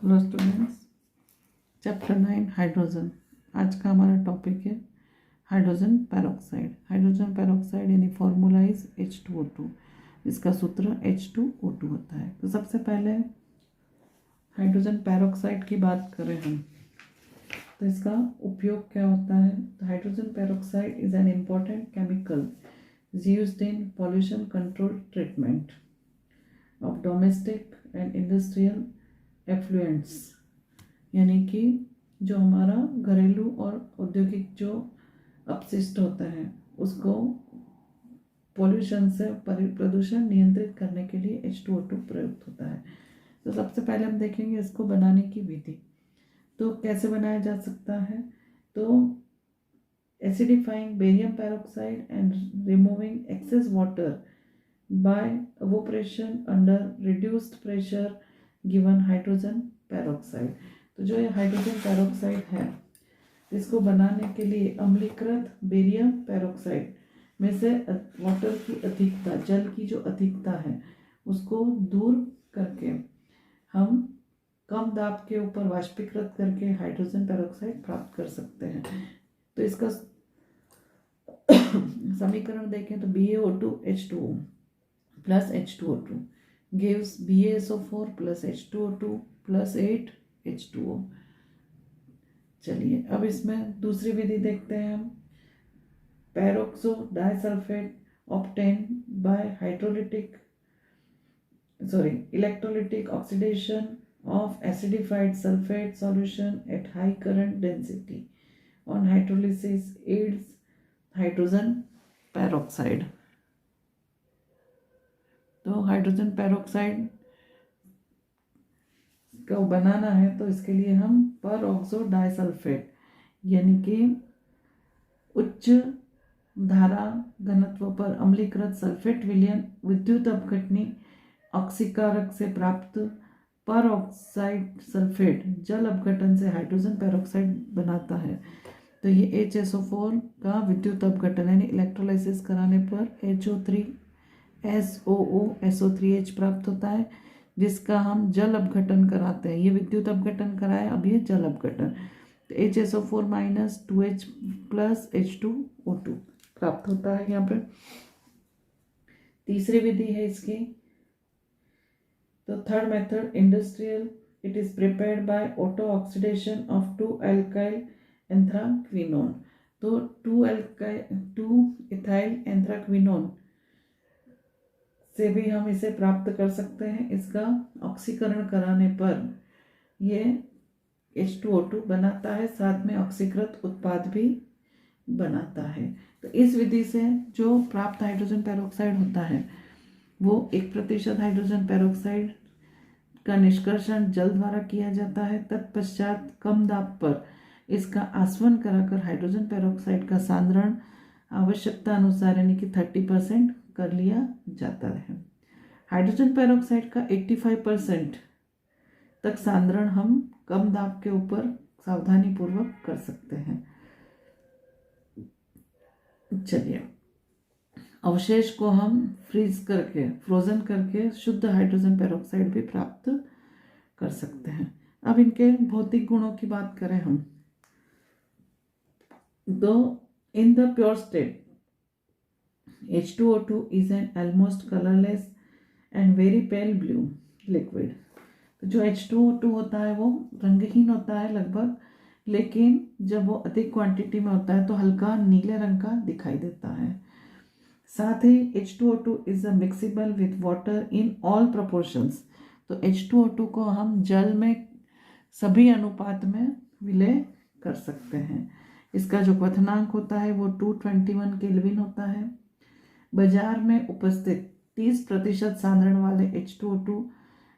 Hello students, chapter 9 hydrogen. आज का हमारा टॉपिक है हाइड्रोजन पेरोक्साइड। हाइड्रोजन पेरोक्साइड यानी फॉर्मूला इज H2O2। इसका सूत्र H2O2 होता है। तो सबसे पहले हाइड्रोजन पेरोक्साइड की बात करें हम, तो इसका उपयोग क्या होता है। तो hydrogen peroxide is an important chemical used in pollution control treatment of domestic and industrial effluents, यानी कि जो हमारा घरेलू और औद्योगिक जो अपशिष्ट होता है उसको पॉल्यूशन से प्रदूषण नियंत्रित करने के लिए H2O2 प्रयुक्त होता है। तो सबसे पहले हम देखेंगे इसको बनाने की विधि। तो कैसे बनाया जा सकता है। तो acidifying barium peroxide and removing excess water bye evaporation under reduced pressure given hydrogen peroxide. तो जो ये हाइड्रोजन पेरोक्साइड है इसको बनाने के लिए अम्लीकृत बेरियम पेरोक्साइड में से वाटर की अधिकता, जल की जो अधिकता है उसको दूर करके हम कम दाब के ऊपर वाष्पीकृत करके हाइड्रोजन पेरोक्साइड प्राप्त कर सकते हैं। तो इसका समीकरण देखें तो BaO2H2O plus H2O2 gives BaSO4 plus H2O2 plus 8H2O। चलिए अब इसमें दूसरी विधि देखते हैं हम। Peroxo disulphate obtained by electrolytic oxidation of acidified sulfate solution at high current density on hydrolysis yields hydrogen peroxide। तो हाइड्रोजन पेरोक्साइड को बनाना है तो इसके लिए हम परऑक्सो डाइसल्फेट यानी कि उच्च धारा घनत्व पर अम्लीकृत सल्फेट विलयन विद्युत अपघटनी ऑक्सीकारक से प्राप्त परऑक्साइड सल्फेट जल अपघटन से हाइड्रोजन पेरोक्साइड बनाता है। तो ये HSO4 का विद्युत अपघटन यानी इलेक्ट्रोलाइसिस कराने पर HO3SOO SO3H प्राप्त होता है, जिसका हम जल अपघटन कराते हैं। ये विद्युत अपघटन कराए, अब ये जल अपघटन। तो HSO4 - 2H plus H2O2 प्राप्त होता है यहाँ पे। तीसरी विधि है इसकी, तो third method industrial. It is prepared by auto oxidation of 2-alkyl anthraquinone. तो 2-ethyl एंथ्राक्विनोन से भी हम इसे प्राप्त कर सकते हैं। इसका ऑक्सीकरण कराने पर ये H2O2 बनाता है, साथ में ऑक्सीकृत उत्पाद भी बनाता है। तो इस विधि से जो प्राप्त हाइड्रोजन पेरोक्साइड होता है वो 1% हाइड्रोजन पेरोक्साइड का निष्कर्षण जल द्वारा किया जाता है। तत्पश्चात कम दाब पर इसका आसवन कराकर हाइड्रोजन पेरोक्साइड का सांद्रण आवश्यकता अनुसार यानी कि 30% कर लिया जाता है। हाइड्रोजन पेरोक्साइड का 85% तक सांद्रण हम कम दाब के ऊपर सावधानी पूर्वक कर सकते हैं। चलिए अवशेष को हम फ्रोजन करके शुद्ध हाइड्रोजन पेरोक्साइड भी प्राप्त कर सकते हैं। अब इनके भौतिक गुणों की बात करें हम, तो in the pure state H2O2 is an almost colorless and very pale blue liquid। तो जो H2O2 होता है वो रंगहीन होता है लगभग, लेकिन जब वो अधिक क्वांटिटी में होता है तो हल्का नीले रंग का दिखाई देता है। साथ ही H2O2 is a mixable with water in all proportions। तो H2O2 को हम जल में सभी अनुपात में विलय कर सकते हैं। इसका जो क्वथनांक होता है वो 221 केल्विन होता है। बाजार में उपस्थित 30% सांद्रण वाले H2O2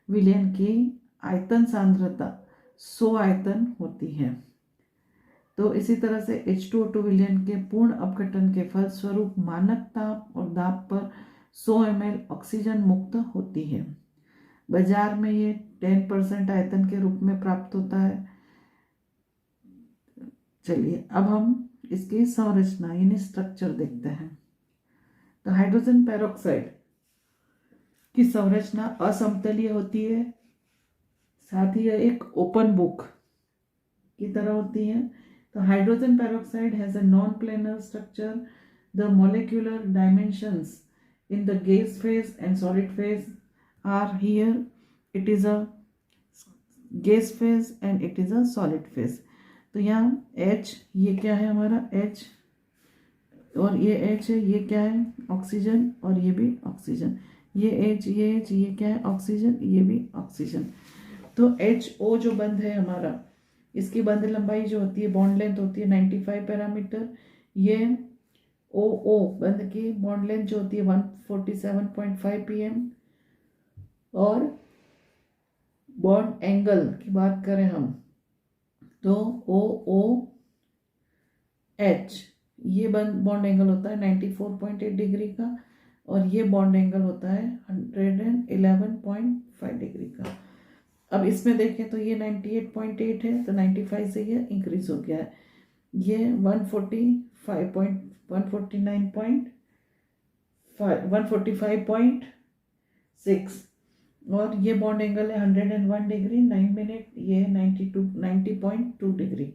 विलयन की आयतन सांद्रता 100 आयतन होती है। तो इसी तरह से H2O2 विलयन के पूर्ण अपघटन के फलस्वरूप मानक ताप और दाब पर 100 ml ऑक्सीजन मुक्त होती है। बाजार में ये 10% आयतन के रूप में प्राप्त होता है। चलिए अब हम इसकी संरचना यानी स्ट्रक्चर देखते हैं। तो हाइड्रोजन पेरोक्साइड की संरचना असमतलीय होती है, साथ ही एक ओपन बुक की तरह होती है। तो hydrogen peroxide has a non planar structure. The molecular dimensions in the gas phase and solid phase are here. It is a gas phase and it is a solid phase. तो यहाँ H, ये क्या है हमारा H, और ये H है, ये क्या है ऑक्सीजन, और ये भी ऑक्सीजन। ये H, ये क्या है ऑक्सीजन, ये भी ऑक्सीजन। तो HO जो बंध है हमारा, इसकी बंध लंबाई जो होती है, बॉन्ड लेंथ होती है 95 पैरामीटर। ये OO बंध की बॉन्ड लेंथ जो होती है 147.5 pm। और बॉन्ड एंगल की बात करें हम तो OOH ये बॉन्ड एंगल होता है 94.8 डिग्री का, और ये बॉन्ड एंगल होता है 111.5 डिग्री का। अब इसमें देखें तो ये 98.8 है, तो 95 से ये इंक्रीज हो गया है, ये 145.6, और ये बॉन्ड एंगल है 101 डिग्री 9 मिनट, ये 90.2 डिग्री।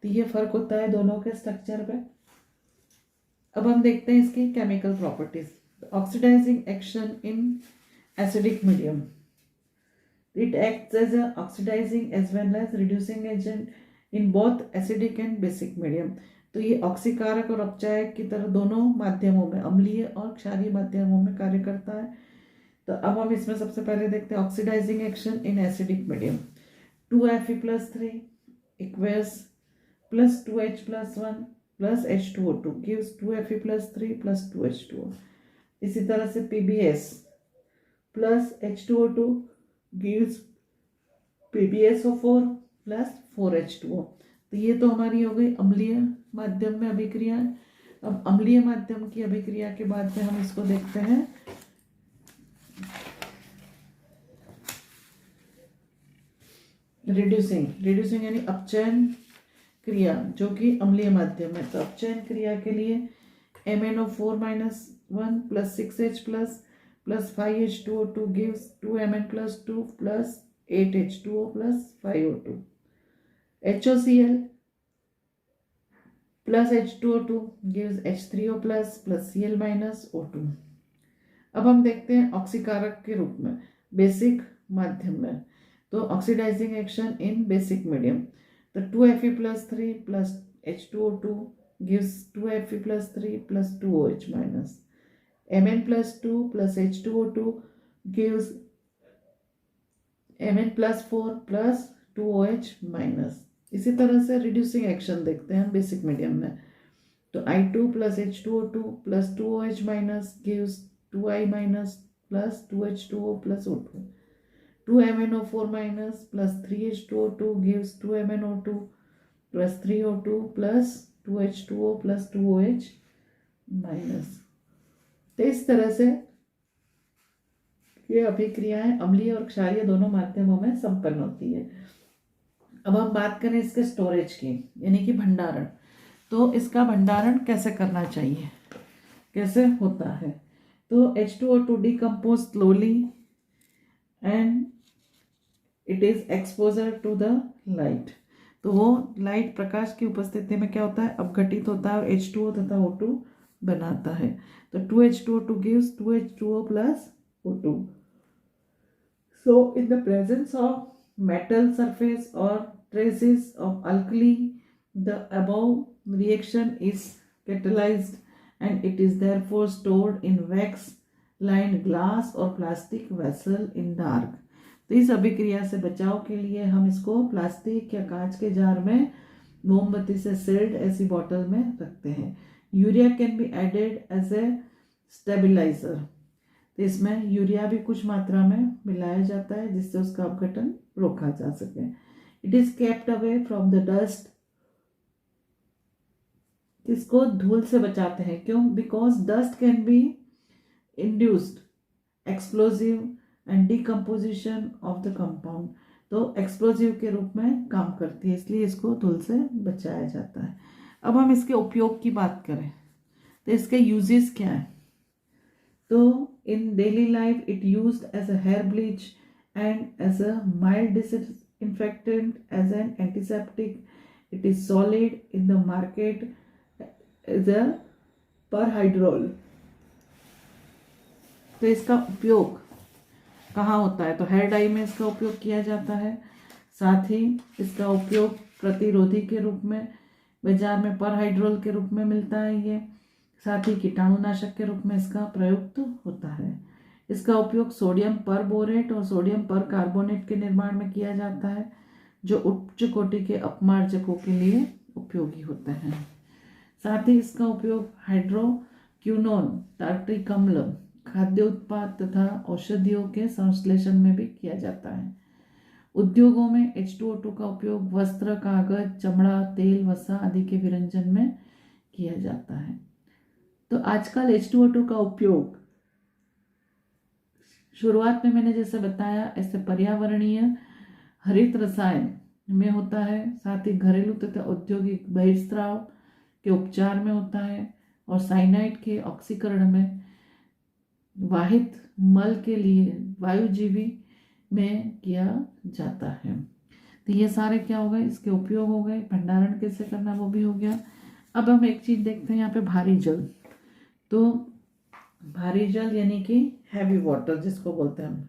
तो ये फर्क होता है दोनों के स्ट्रक्चर पे। अब हम देखते हैं इसकी chemical properties. Oxidising action in acidic medium, it acts as a oxidising as well as reducing agent in both acidic and basic medium. तो ये ऑक्सीकारक और अपचायक की तरह दोनों माध्यमों में, अम्लीय और क्षारीय माध्यमों में कार्य करता है। तो अब हम इसमें सबसे पहले देखते हैं oxidising action in acidic medium. 2Fe+3 equals plus 2H+1 plus H2O2 gives 2Fe+3 plus 2H2O। इसी तरह से PbS plus H2O2 gives PbSO4 plus 4H2O। तो ये तो हमारी हो गई अम्लीय माध्यम में अभिक्रिया। अब अम्लीय माध्यम की अभिक्रिया के बाद में हम इसको देखते हैं रिड्यूसिंग यानी अपचयन क्रिया, जो कि अम्लीय माध्यम है। तो अपचयन क्रिया के लिए MnO4-1 plus 6H plus 5H2O2 gives 2Mn+2 plus 8H2O plus 5O2। HOCl plus H2O2 gives H3O plus Cl minus O2। अब हम देखते हैं ऑक्सीकारक के रूप में बेसिक माध्यम में। तो oxidising action in basic medium, तो 2Fe+3 plus H2O2 gives 2Fe+3 plus 2OH minus। Mn+2 plus H2O2 gives Mn+4 plus 2OH minus। इसी तरह से रिड्यूसिंग एक्शन देखते हैं बेसिक मीडियम में। तो I2 plus H2O2 plus 2OH minus gives 2I minus plus 2H2O plus O2। 2MnO4 minus plus 3H2O2 gives 2MnO2 plus 3O2 plus 2H2O plus 2OH minus। तो इस तरह से ये अभिक्रियाएं अम्लीय और क्षारीय दोनों माध्यमों में संपन्न होती है। अब हम बात करें इसके स्टोरेज की, यानी कि भंडारण। तो इसका भंडारण कैसे करना चाहिए, कैसे होता है। तो H2O2 decompose slowly and it is exposure to the light. तो वो लाइट प्रकाश की उपस्थिति में क्या होता है, अपघटित होता है और H2O तथा O2 बनाता है। तो 2H2O2 gives 2H2O plus O2। So in the presence of metal surface or traces of alkali, the above reaction is catalyzed and it is therefore stored in wax lined glass or plastic vessel in dark। तो इस अभिक्रिया से बचाव के लिए हम इसको plastic या कांच के जार में मोमबत्ती से सील्ड ऐसी बॉटल में रखते हैं। Urea can be added as a stabiliser. तो इसमें यूरिया भी कुछ मात्रा में मिलाया जाता है जिससे उसका अपघटन रोका जा सके। It is kept away from the dust. इसको धूल से बचाते हैं, क्यों? Because dust can be induced explosive and decomposition of the compound. तो एक्सप्लोजिव के रूप में काम करती है, इसलिए इसको धूल से बचाया जाता है। अब हम इसके उपयोग की बात करें तो इसके यूजेस क्या है। तो in daily life it used as a hair bleach and as a mild disinfectant, as an antiseptic. It is solid in the market as a परहाइड्रोल। तो इसका उपयोग कहाँ होता है? तो हेयर डाई में इसका उपयोग किया जाता है। साथ ही इसका उपयोग प्रतिरोधी के रूप में बाजार में परहाइड्रोल के रूप में मिलता है ये। साथ ही कीटाणुनाशक के रूप में इसका प्रयुक्त होता है। इसका उपयोग सोडियम परबोरेट और सोडियम परकार्बोनेट के निर्माण में किया जाता है, जो उच्च कोटि के अपमार्जकों के लिए उपयोगी होते हैं। साथ ही इसका उपयोग हाइड्रोक्विनोन, टार्ट्रिक अम्ल, खाद्य उत्पाद तथा औषधियों के संश्लेषण में भी किया जाता है। उद्योगों में H2O2 का उपयोग वस्त्र, कागज, चमड़ा, तेल, वसा आदि के विरंजन में किया जाता है। तो आजकल H2O2 का उपयोग शुरुआत में मैंने जैसे बताया ऐसे पर्यावरणीय हरित रसायन में होता है, साथ ही घरेलू तथा औद्योगिक बहिर्स्राव के उपचार में होता है, और साइनाइड के ऑक्सीकरण में, वाहित मल के लिए वायुजीवी में किया जाता है। तो ये सारे क्या हो गए, इसके उपयोग हो गए। भंडारण कैसे करना वो भी हो गया। अब हम एक चीज देखते हैं यहाँ पे, भारी जल। तो भारी जल यानी कि हैवी वाटर जिसको बोलते हैं हम।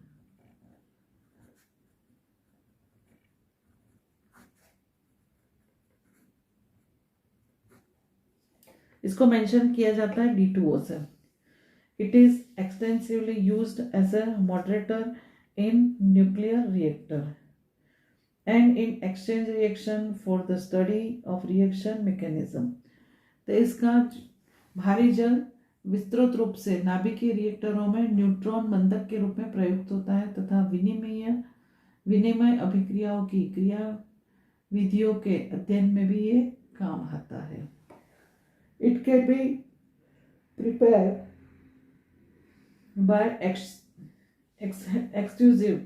इसको मेंशन किया जाता है D2O से। It is extensively used as a moderator in nuclear reactor and in exchange reaction for the study of reaction mechanism। तो इसका भारी जल विस्तृत रूप से नाभिकीय रिएक्टरों में न्यूट्रॉन बंधक के रूप में प्रयुक्त होता है तथा विनिमय अभिक्रियाओं की क्रिया विधियों के अध्ययन में भी ये काम आता है। It can be prepare by exclusive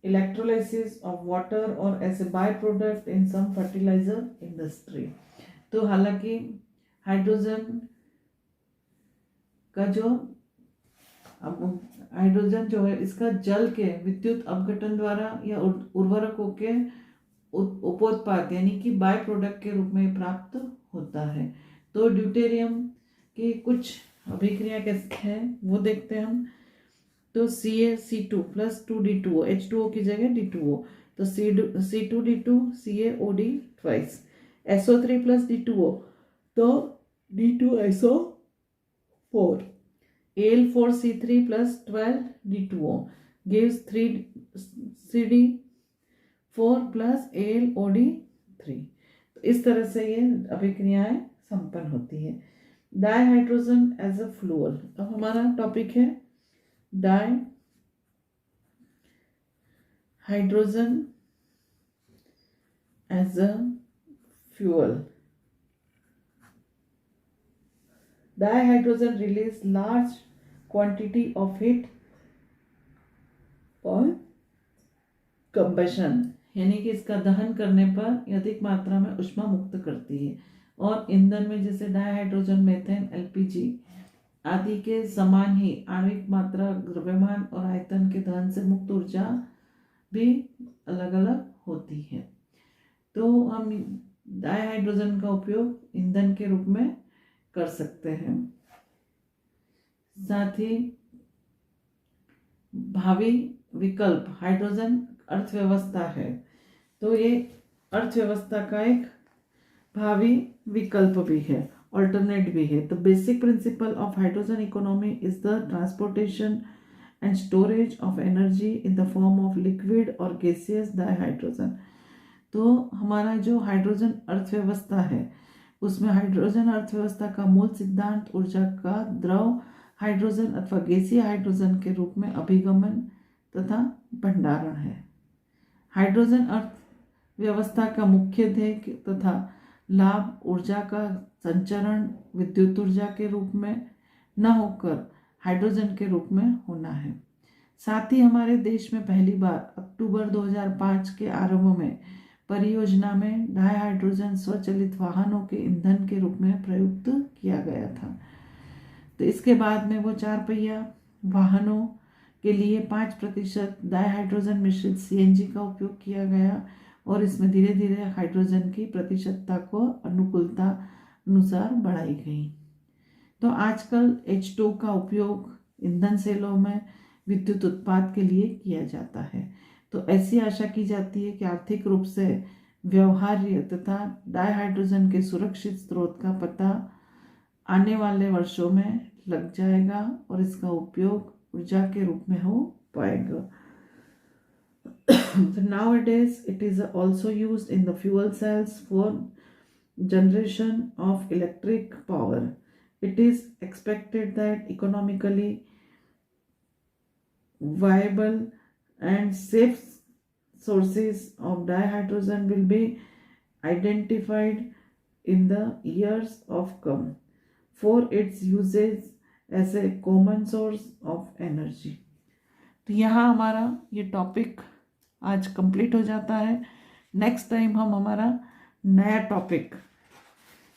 electrolysis of water or as a byproduct in some fertilizer industry। तो हालांकि हाइड्रोजन जो है इसका जल के विद्युत अपघटन द्वारा या उर्वरकों के उपोत्पाद यानी कि बाय प्रोडक्ट के रूप में प्राप्त होता है। तो ड्यूटेरियम की कुछ अभिक्रिया कैसे है वो देखते हैं हम। तो CaC2 प्लस 2D2O, H2O की जगह D2O, तो C2D2 CaOD twice, SO3 plus D2O, तो D2SO4, Al4C3 plus 12D2O gives 3CD4 plus AlOD3। तो इस तरह से ये अभिक्रियाएं संपन्न होती है। Dihydrogen as a fuel. अब हमारा टॉपिक है dihydrogen as a fuel. Dihydrogen release large quantity of heat और कंबशन, यानी कि इसका दहन करने पर अधिक मात्रा में ऊष्मा मुक्त करती है, और ईंधन में जैसे डाइहाइड्रोजन, मीथेन, LPG आदि के समान ही आणविक मात्रा, द्रव्यमान और आयतन के दहन से मुक्त ऊर्जा भी अलग अलग होती है। तो हम डाइहाइड्रोजन का उपयोग ईंधन के रूप में कर सकते हैं। साथ ही भावी विकल्प हाइड्रोजन अर्थव्यवस्था है। तो ये अर्थव्यवस्था का एक भावी विकल्प भी है, ऑल्टरनेट भी है। तो basic principle of hydrogen economy is the transportation and storage of energy in the form of liquid और गैसियस डाइहाइड्रोजन। तो हमारा जो हाइड्रोजन अर्थव्यवस्था है उसमें हाइड्रोजन अर्थव्यवस्था का मूल सिद्धांत ऊर्जा का द्रव हाइड्रोजन अथवा गैसीय हाइड्रोजन के रूप में अभिगमन तथा भंडारण है। हाइड्रोजन अर्थव्यवस्था का मुख्य ध्येय तथा लाभ ऊर्जा का संचरण विद्युत ऊर्जा के रूप में न होकर हाइड्रोजन के रूप में होना है। साथ ही हमारे देश में पहली बार अक्टूबर 2005 के आरंभ में परियोजना में डाइहाइड्रोजन स्वचालित वाहनों के ईंधन के रूप में प्रयुक्त किया गया था। तो इसके बाद में वो 4 पहिया वाहनों के लिए 5% डाईहाइड्रोजन मिश्रित CNG का उपयोग किया गया और इसमें धीरे धीरे हाइड्रोजन की प्रतिशतता को अनुकूलता अनुसार बढ़ाई गई। तो आजकल H2 का उपयोग ईंधन सेलों में विद्युत उत्पाद के लिए किया जाता है। तो ऐसी आशा की जाती है कि आर्थिक रूप से व्यवहार्य तथा डाईहाइड्रोजन के सुरक्षित स्रोत का पता आने वाले वर्षों में लग जाएगा और इसका उपयोग ऊर्जा के रूप में हो पाएगा। So nowadays it is also used in the fuel cells for generation of electric power. It is expected that economically viable and safe sources of dihydrogen will be identified in the years of come for its usage as a common source of energy. तो यहाँ हमारा ये topic आज complete हो जाता है। Next time हम हमारा नया टॉपिक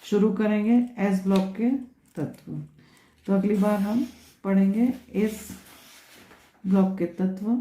शुरू करेंगे एस ब्लॉक के तत्व। तो अगली बार हम पढ़ेंगे एस ब्लॉक के तत्व।